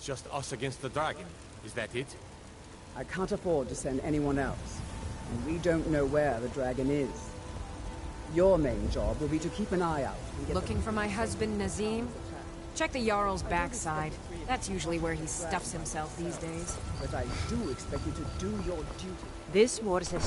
just us against the dragon. Is that it? I can't afford to send anyone else, and we don't know where the dragon is. Your main job will be to keep an eye out. And get Looking for my husband, Nazim? Check the Jarl's backside. That's usually where he stuffs himself these days. But I do expect you to do your duty. This was a...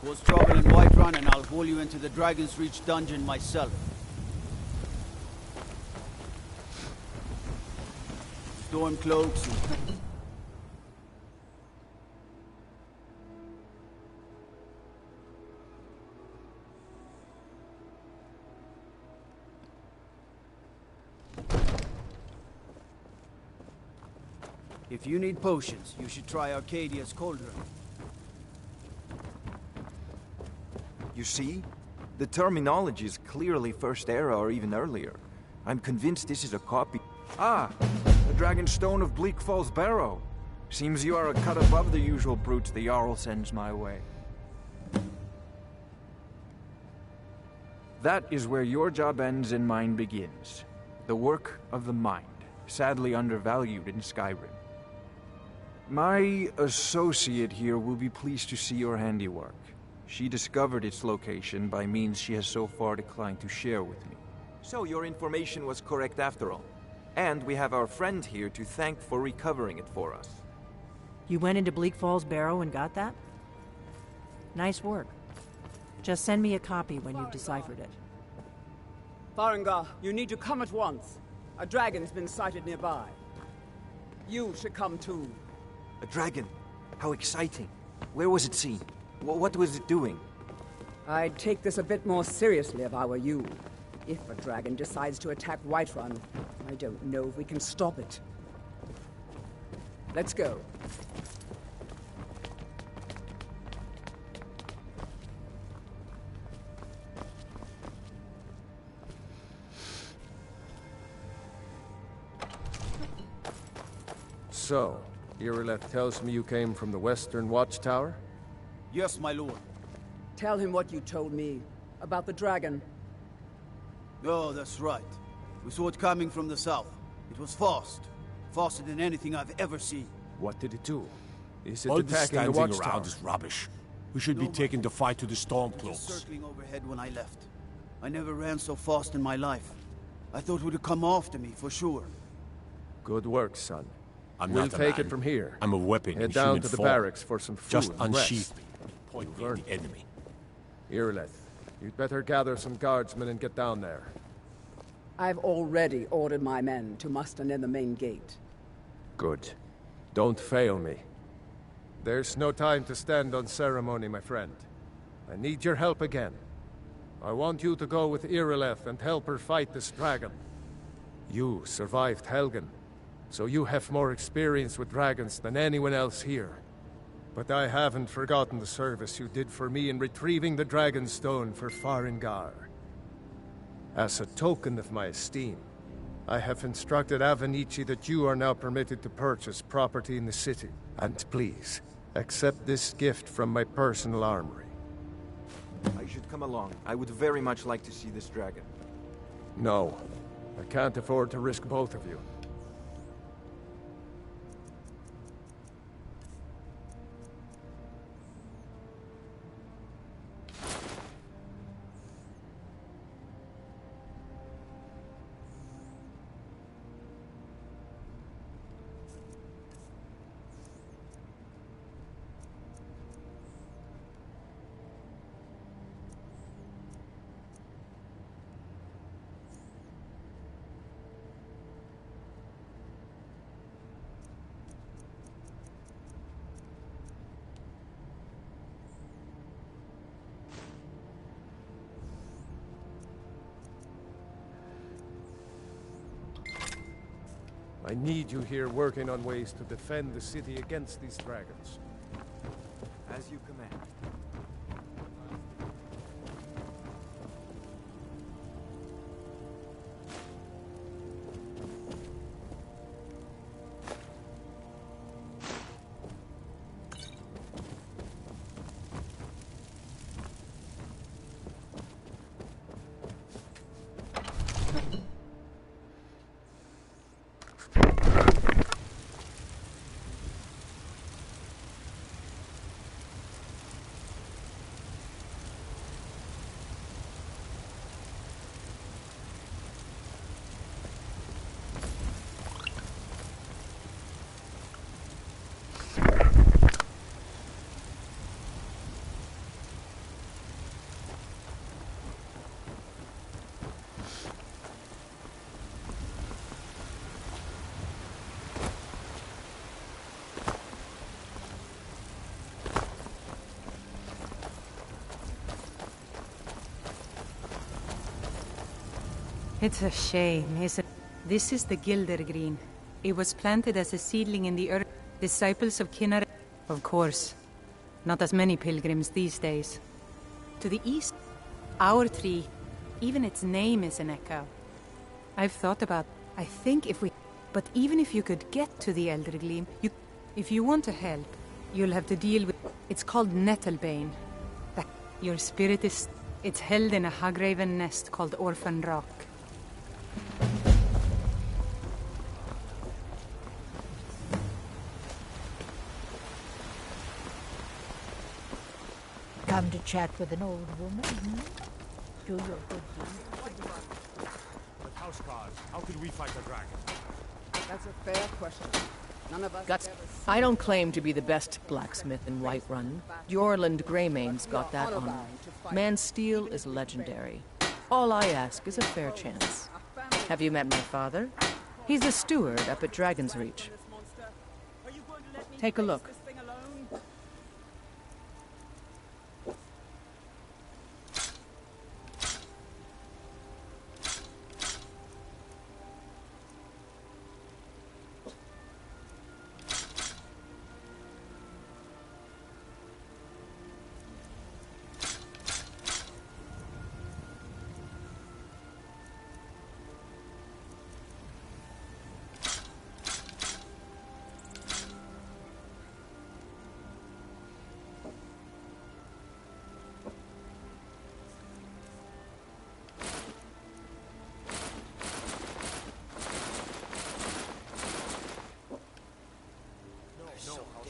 Cause trouble in Whiterun and I'll haul you into the Dragon's Reach dungeon myself. Stormcloaks and... If you need potions, you should try Arcadia's Cauldron. You see? The terminology is clearly First Era or even earlier. I'm convinced this is a copy. Ah! The Dragonstone of Bleak Falls Barrow. Seems you are a cut above the usual brutes the Jarl sends my way. That is where your job ends and mine begins. The work of the mind, sadly undervalued in Skyrim. My associate here will be pleased to see your handiwork. She discovered its location by means she has so far declined to share with me. So your information was correct after all. And we have our friend here to thank for recovering it for us. You went into Bleak Falls Barrow and got that? Nice work. Just send me a copy when you've deciphered it. Farengar, you need to come at once. A dragon's been sighted nearby. You should come too. A dragon? How exciting. Where was it seen? What was it doing? I'd take this a bit more seriously if I were you. If a dragon decides to attack Whiterun, I don't know if we can stop it. Let's go. So, Irileth tells me you came from the Western Watchtower? Yes, my lord. Tell him what you told me about the dragon. Oh, that's right. We saw it coming from the south. It was fast. Faster than anything I've ever seen. What did it do? Is it All this attacking the standing Watchtower? around is rubbish. We should be taking the fight to the It was Stormcloaks. circling overhead when I left. I never ran so fast in my life. I thought it would come after me, for sure. Good work, son. We'll We'll take it from here. I'm a weapon in Head down human to the form. barracks for some food Just and rest. unsheath me. Point me at the enemy. Irileth, you'd better gather some guardsmen and get down there. I've already ordered my men to muster near the main gate. Good. Don't fail me. There's no time to stand on ceremony, my friend. I need your help again. I want you to go with Irileth and help her fight this dragon. You survived Helgen, so you have more experience with dragons than anyone else here. But I haven't forgotten the service you did for me in retrieving the Dragonstone for Farengar. As a token of my esteem, I have instructed Avenici that you are now permitted to purchase property in the city. And please, accept this gift from my personal armory. I should come along. I would very much like to see this dragon. No, I can't afford to risk both of you. I need you here working on ways to defend the city against these dragons. As you command. It's a shame, isn't it? This is the Gildergreen. It was planted as a seedling in the earth. Disciples of Kinnar... Of course. Not as many pilgrims these days. To the east, our tree, even its name is an echo. I've thought about... I think if we... But even if you could get to the Eldergleam, if you want to help, you'll have to deal with... It's called Nettlebane. Your spirit is... It's held in a Hagraven nest called Orphan Rock. Come to chat with an old woman, hmm? Do your good deed. But housecarls, how could we fight the dragon? That's a fair question. None of us Guts. have ever seen I don't claim to be the best blacksmith in Whiterun. Jorland Greymane's got that honor. Man's steel is legendary. All I ask is a fair chance. Have you met my father? He's the steward up at Dragon's Reach. Take a look.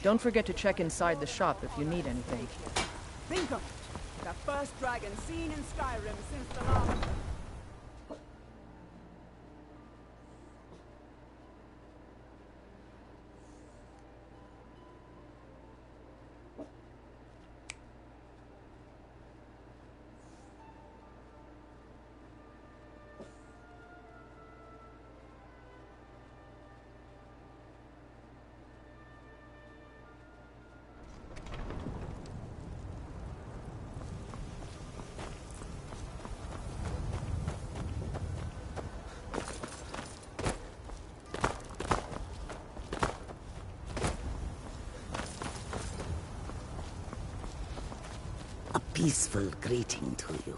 Don't forget to check inside the shop if you need anything. Think of it! The first dragon seen in Skyrim since the last... Peaceful greeting to you.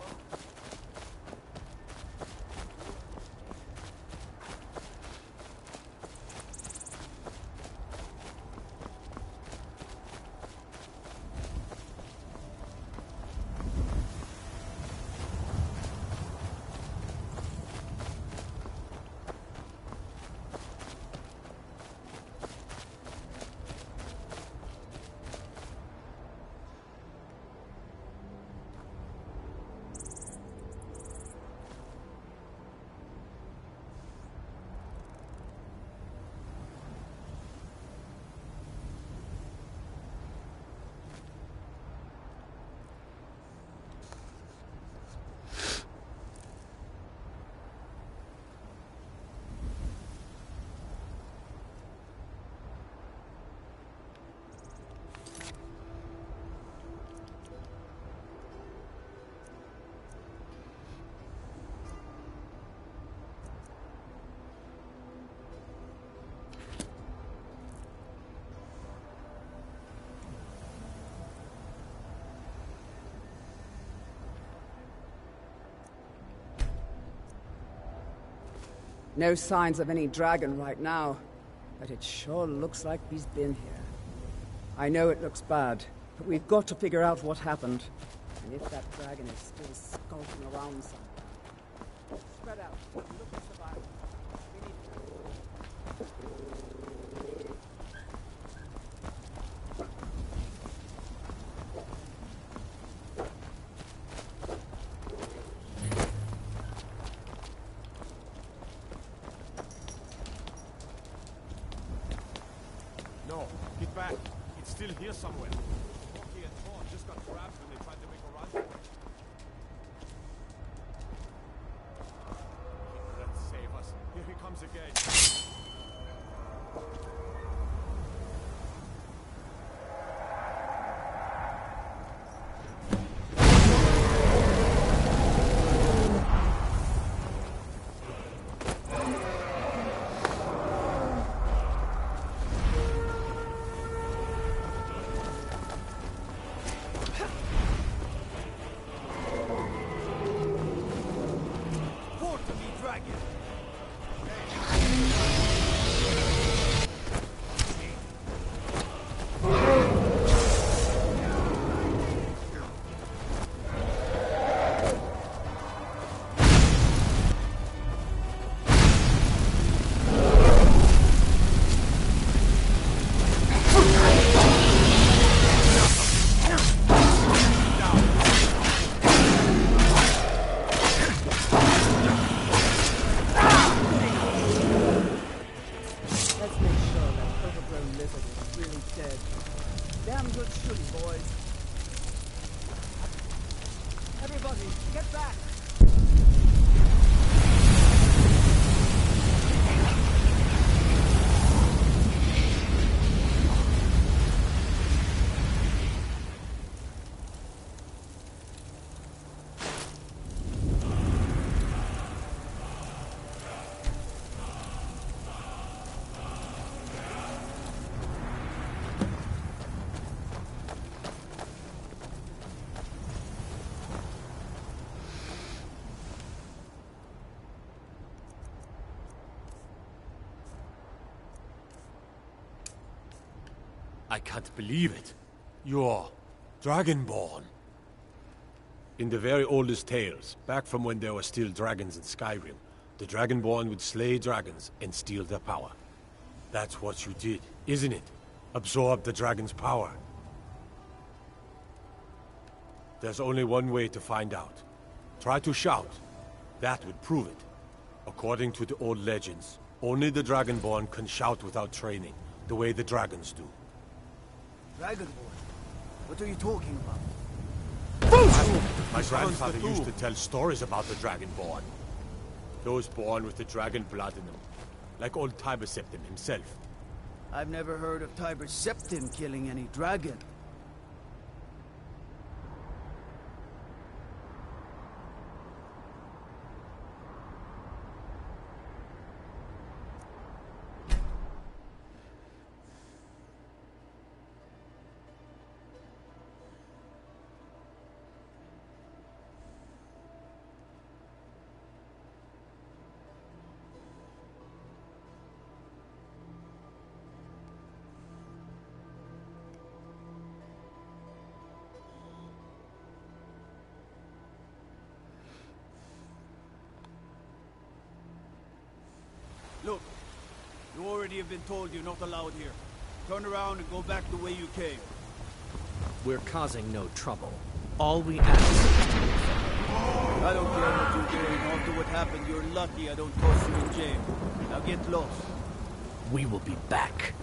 No signs of any dragon right now, but it sure looks like he's been here. I know it looks bad, but we've got to figure out what happened. And if that dragon is still skulking around somewhere. Spread out. Look for survival. We need No, get back. It's still here somewhere. Rocky and Thorn just got grabbed when they tried to make a run for it. Let's save us. Here he comes again. I can't believe it. You're Dragonborn. In the very oldest tales, back from when there were still dragons in Skyrim, the Dragonborn would slay dragons and steal their power. That's what you did, isn't it? Absorb the dragon's power. There's only one way to find out. Try to shout. That would prove it. According to the old legends, only the Dragonborn can shout without training, the way the dragons do. Dragonborn? What are you talking about? My grandfather used to tell stories about the Dragonborn. Those born with the dragon blood in them. Like old Tiber Septim himself. I've never heard of Tiber Septim killing any dragon. Look, you already have been told you're not allowed here. Turn around and go back the way you came. We're causing no trouble. All we ask is to be fair. I don't care what you're doing. After what happened, you're lucky I don't toss you in jail. Now get lost. We will be back.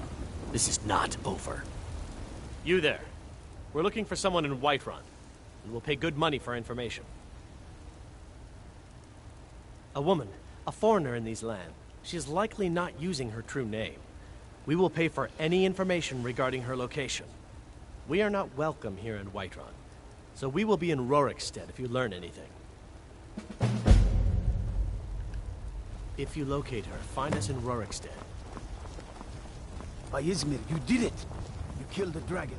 This is not over. You there. We're looking for someone in Whiterun. We will pay good money for information. A woman, a foreigner in these lands. She is likely not using her true name. We will pay for any information regarding her location. We are not welcome here in Whiterun, so we will be in Rorikstead if you learn anything. If you locate her, find us in Rorikstead. By Izmir, you did it! You killed the dragon.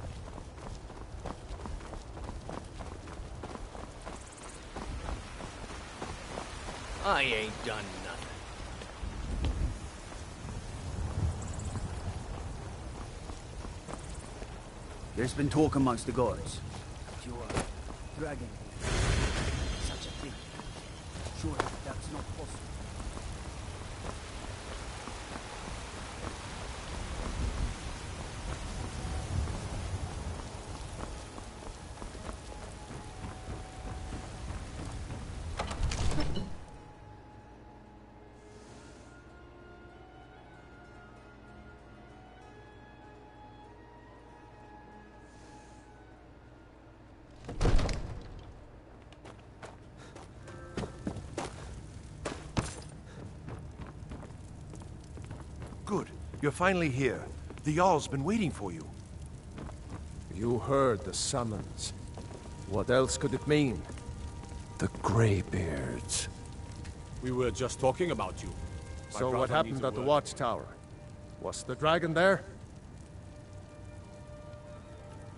I ain't done nothing. There's been talk amongst the guards. You are dragon. Such a thing. Surely that's not possible. Good. You're finally here. The Jarl's been waiting for you. You heard the summons. What else could it mean? The Greybeards. We were just talking about you. My So what brother happened needs a at the word. watchtower? Was the dragon there?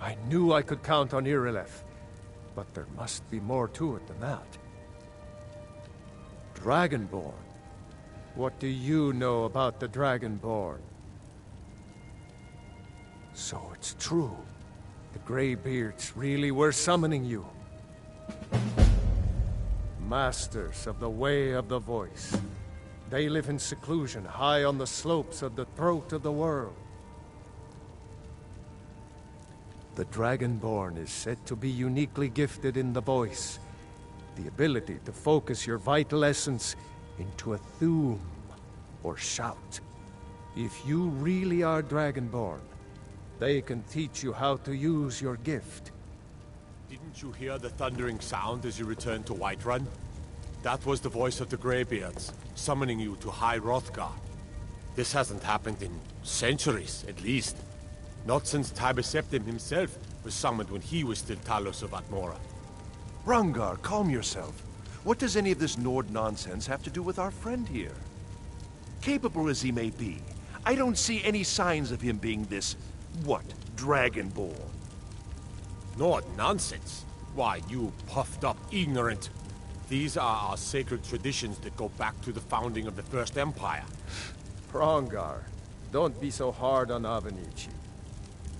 I knew I could count on Irileth, but there must be more to it than that. Dragonborn. What do you know about the Dragonborn? So it's true. The Greybeards really were summoning you. Masters of the Way of the Voice. They live in seclusion, high on the slopes of the throat of the world. The Dragonborn is said to be uniquely gifted in the voice, the ability to focus your vital essence into a thume, or shout. If you really are Dragonborn, they can teach you how to use your gift. Didn't you hear the thundering sound as you returned to Whiterun? That was the voice of the Greybeards, summoning you to High Hrothgar. This hasn't happened in centuries, at least. Not since Tiber Septim himself was summoned when he was still Talos of Atmora. Rangar, calm yourself. What does any of this Nord nonsense have to do with our friend here? Capable as he may be, I don't see any signs of him being this, what, Dragonborn. Nord nonsense? Why, you puffed up ignorant. These are our sacred traditions that go back to the founding of the First Empire. Rangar, don't be so hard on Avenici.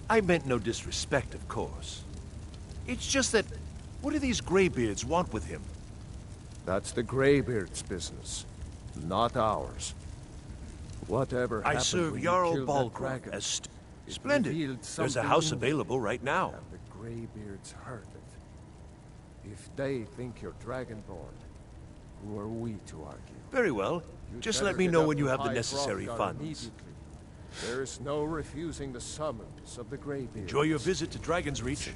I meant no disrespect, of course. It's just that, what do these Greybeards want with him? That's the Greybeard's business, not ours. Whatever I happened serve when Jarl you killed that Balgruuf dragon, as it splendid. revealed There's a something house in available right now. and the Greybeards heard it. If they think you're Dragonborn, who are we to argue? Very well. You'd Just better let me get know up when you to have the High necessary Hrothgar funds. immediately. There's no refusing the summons of the Greybeards. Enjoy your visit to Dragon's Reach.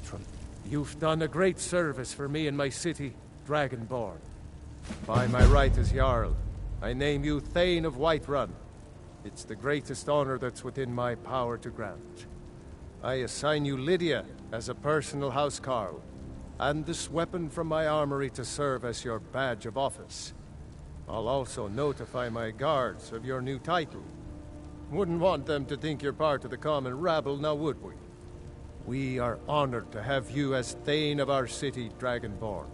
You've done a great service for me and my city, Dragonborn. By my right as Jarl, I name you Thane of Whiterun. It's the greatest honor that's within my power to grant. I assign you Lydia as a personal housecarl, and this weapon from my armory to serve as your badge of office. I'll also notify my guards of your new title. Wouldn't want them to think you're part of the common rabble, now would we? We are honored to have you as Thane of our city, Dragonborn.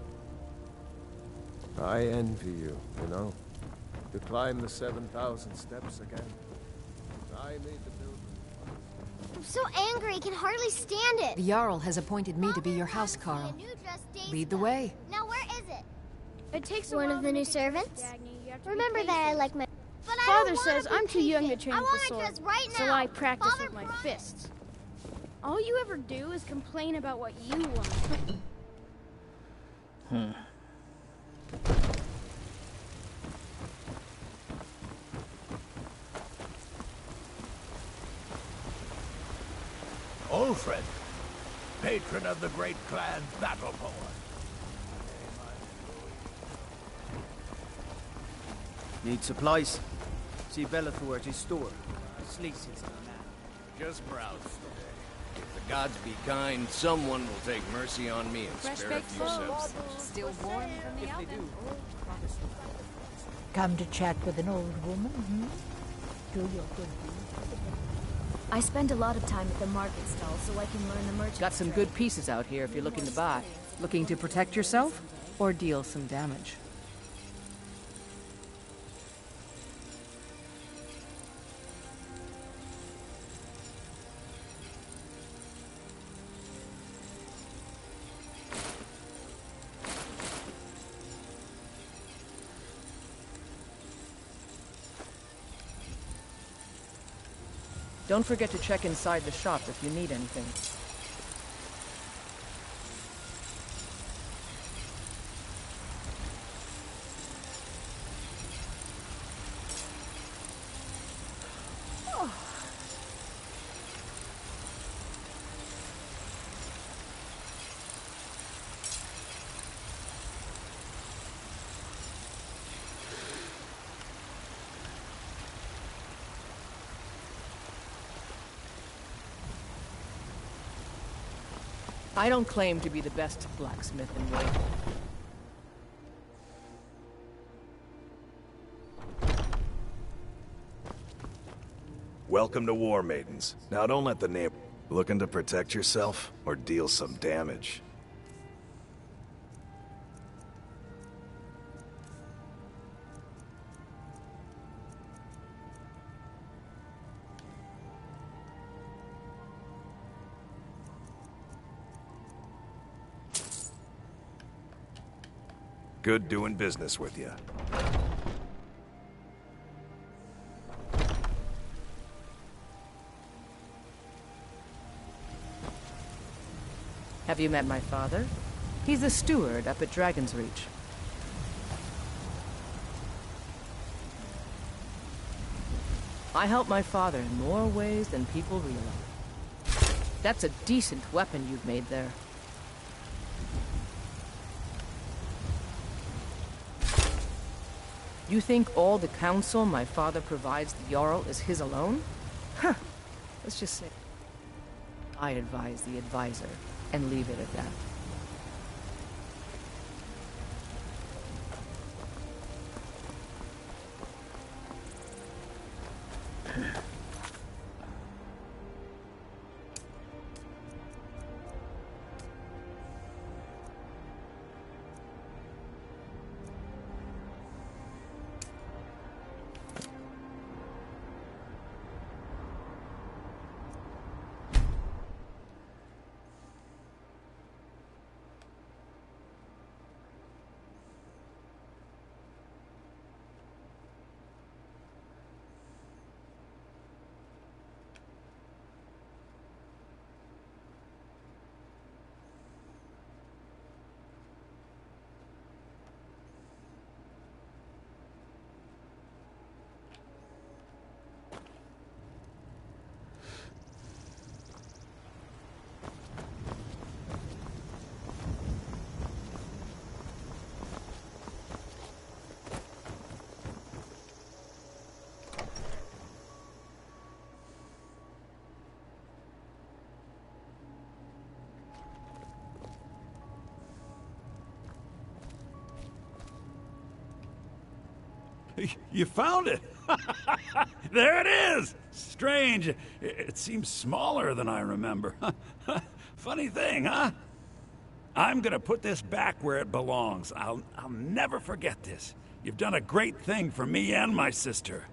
I envy you, you know, to climb the 7,000 steps again. I made the pilgrimage. I'm so angry, I can hardly stand it. The Jarl has appointed me to be your housecarl. Lead the way. Now where is it? It takes one of the new servants. Remember that I like my... But Father says I'm too young to train with the sword, right now. so I practice Father with my fists. All you ever do is complain about what you want. Ulfred, patron of the great clan's battle poet. Need supplies? See Bellathor at his store. Sleeks is the man. Just browse today. If the gods be kind, someone will take mercy on me and spare a few cents. Still warm from the oven. Come to chat with an old woman, hmm? Do your good deed. I spend a lot of time at the market stall so I can learn the merchant. Got some good pieces out here if you're looking to buy. Looking to protect yourself or deal some damage? Don't forget to check inside the shop if you need anything. I don't claim to be the best blacksmith in White. Welcome to War Maidens. Now don't let the name... Looking to protect yourself or deal some damage? Good doing business with you. Have you met my father? He's the steward up at Dragon's Reach. I help my father in more ways than people realize. That's a decent weapon you've made there. You think all the counsel my father provides the Jarl is his alone? Huh. Let's just say I advise the advisor and leave it at that. You found it! There it is! Strange. It seems smaller than I remember. Funny thing, huh? I'm gonna put this back where it belongs. I'll never forget this. You've done a great thing for me and my sister.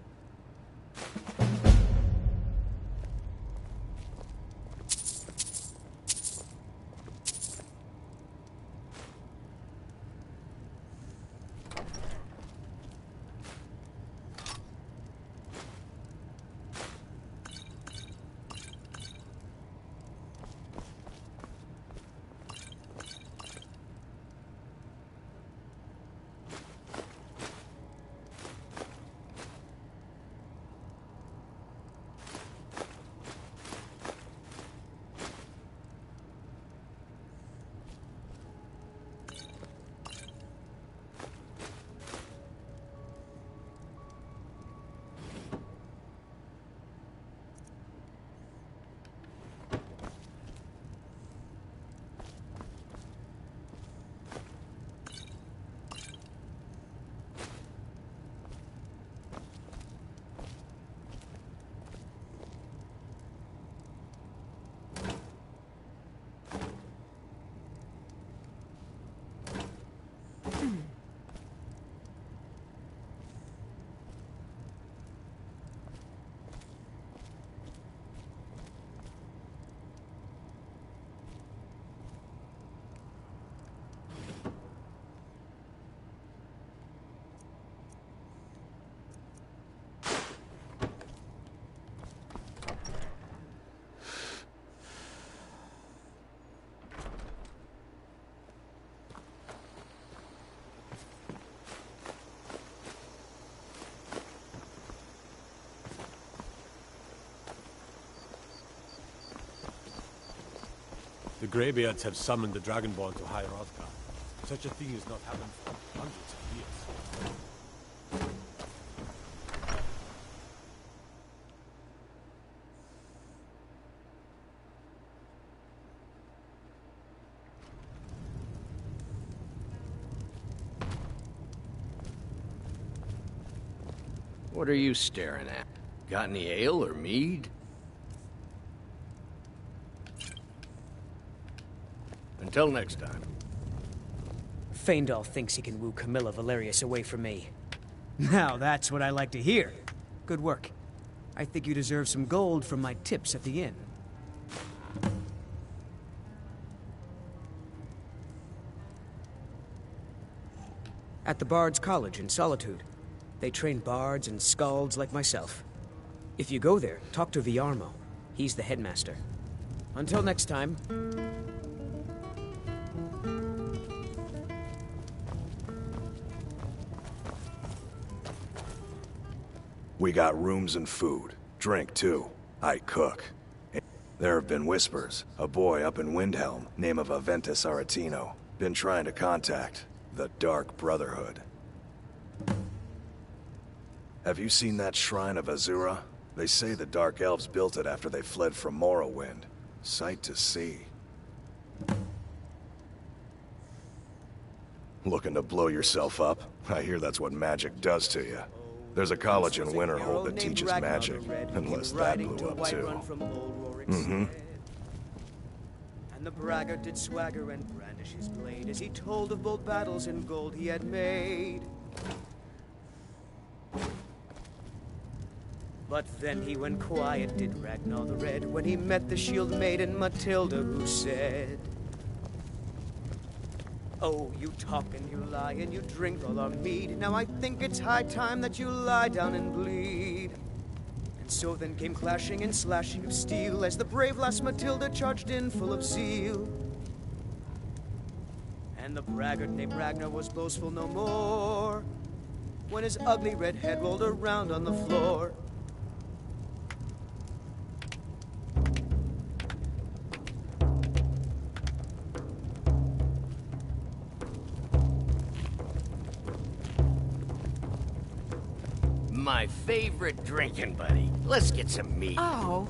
The Greybeards have summoned the Dragonborn to High Hrothgar. Such a thing has not happened for hundreds of years. What are you staring at? Got any ale or mead? Until next time. Faendal thinks he can woo Camilla Valerius away from me. Now that's what I like to hear. Good work. I think you deserve some gold from my tips at the inn. At the Bard's College in Solitude. They train bards and skalds like myself. If you go there, talk to Viarmo. He's the headmaster. Until next time. We got rooms and food. Drink, too. I cook. There have been whispers. A boy up in Windhelm, name of Aventus Aretino, been trying to contact the Dark Brotherhood. Have you seen that shrine of Azura? They say the Dark Elves built it after they fled from Morrowind. Sight to see. Looking to blow yourself up? I hear that's what magic does to you. There's a college in Winterhold that teaches magic, unless that blew up too. Mm-hmm. And the braggart did swagger and brandish his blade as he told of bold battles and gold he had made. But then he went quiet, did Ragnar the Red, when he met the shield maiden Matilda, who said, "Oh, you talk and you lie and you drink all our mead. Now I think it's high time that you lie down and bleed." And so then came clashing and slashing of steel as the brave lass Matilda charged in full of zeal. And the braggart named Ragnar was boastful no more when his ugly red head rolled around on the floor. My favorite drinking buddy. Let's get some meat. Oh,